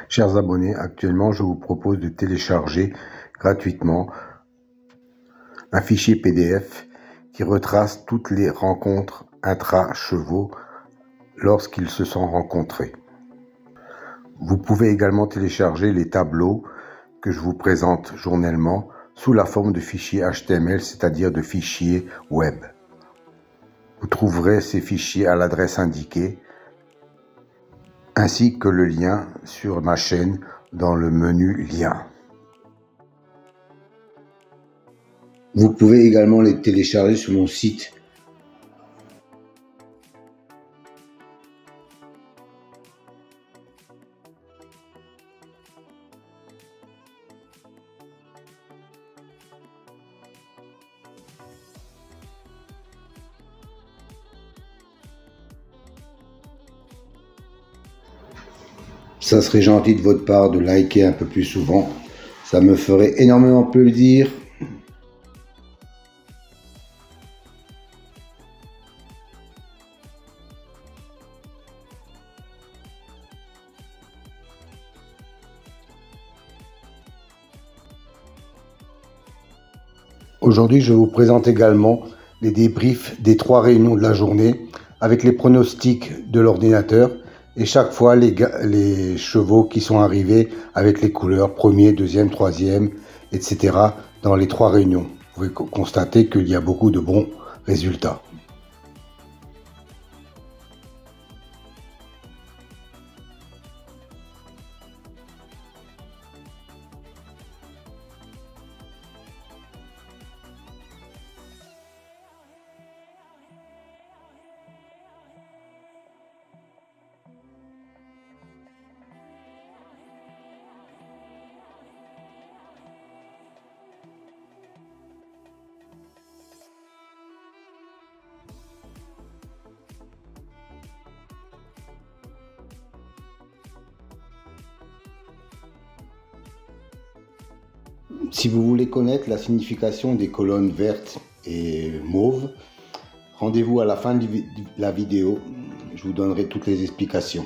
Chers abonnés, actuellement je vous propose de télécharger gratuitement un fichier PDF qui retrace toutes les rencontres intra-chevaux lorsqu'ils se sont rencontrés. Vous pouvez également télécharger les tableaux que je vous présente journellement sous la forme de fichiers HTML, c'est-à-dire de fichiers web. Vous trouverez ces fichiers à l'adresse indiquée, ainsi que le lien sur ma chaîne dans le menu Liens. Vous pouvez également les télécharger sur mon site. Ça serait gentil de votre part de liker un peu plus souvent. Ça me ferait énormément plaisir. Aujourd'hui, je vous présente également les débriefs des 3 réunions de la journée avec les pronostics de l'ordinateur et chaque fois les chevaux qui sont arrivés avec les couleurs premier, deuxième, troisième, etc. dans les 3 réunions. Vous pouvez constater qu'il y a beaucoup de bons résultats. Si vous voulez connaître la signification des colonnes vertes et mauves, rendez-vous à la fin de la vidéo, je vous donnerai toutes les explications.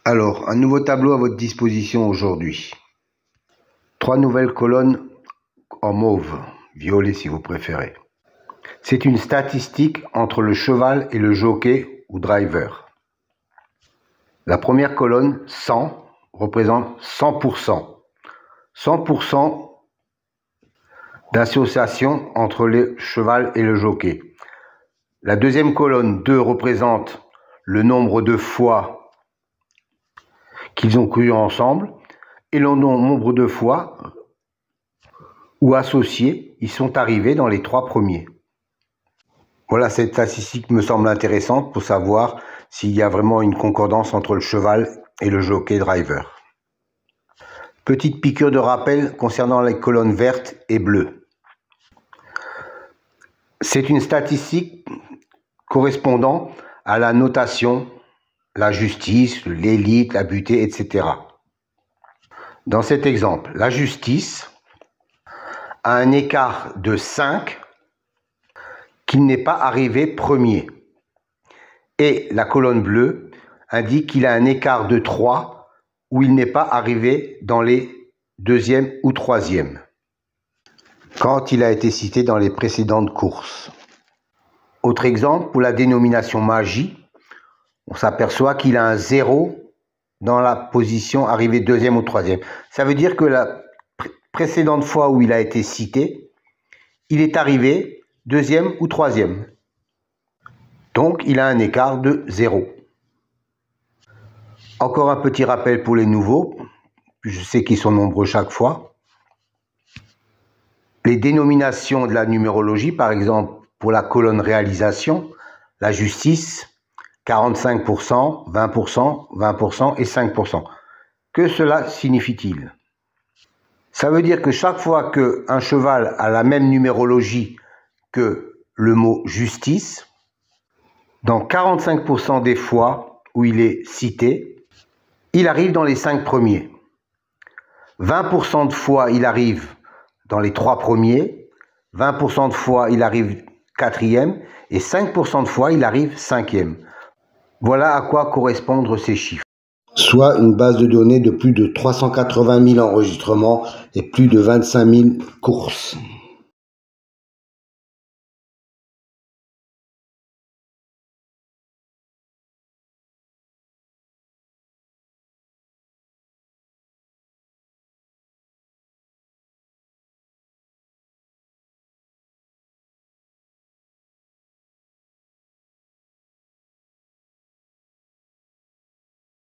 Alors, un nouveau tableau à votre disposition aujourd'hui. 3 nouvelles colonnes en mauve, violet si vous préférez. C'est une statistique entre le cheval et le jockey ou driver. La première colonne, 100, représente 100%. 100% d'association entre le cheval et le jockey. La deuxième colonne 2 représente le nombre de fois qu'ils ont couru ensemble et le nombre de fois où associés ils sont arrivés dans les 3 premiers. Voilà, cette statistique me semble intéressante pour savoir s'il y a vraiment une concordance entre le cheval et le jockey driver. Petite piqûre de rappel concernant les colonnes vertes et bleues. C'est une statistique correspondant à la notation, la justice, l'élite, la butée, etc. Dans cet exemple, la justice a un écart de 5 qu'il n'est pas arrivé premier. Et la colonne bleue indique qu'il a un écart de 3 où il n'est pas arrivé dans les deuxième ou troisième, quand il a été cité dans les précédentes courses. Autre exemple, pour la dénomination magie, on s'aperçoit qu'il a un 0 dans la position arrivée deuxième ou troisième. Ça veut dire que la précédente fois où il a été cité, il est arrivé deuxième ou troisième. Donc, il a un écart de 0. Encore un petit rappel pour les nouveaux. Je sais qu'ils sont nombreux chaque fois. Les dénominations de la numérologie, par exemple, pour la colonne réalisation, la justice, 45%, 20%, 20% et 5%. Que cela signifie-t-il? Ça veut dire que chaque fois qu'un cheval a la même numérologie que le mot justice, dans 45% des fois où il est cité, il arrive dans les 5 premiers. 20% de fois, il arrive dans les 3 premiers, 20% de fois, il arrive 4e, et 5% de fois, il arrive 5e. Voilà à quoi correspondent ces chiffres. Soit une base de données de plus de 380 000 enregistrements et plus de 25 000 courses.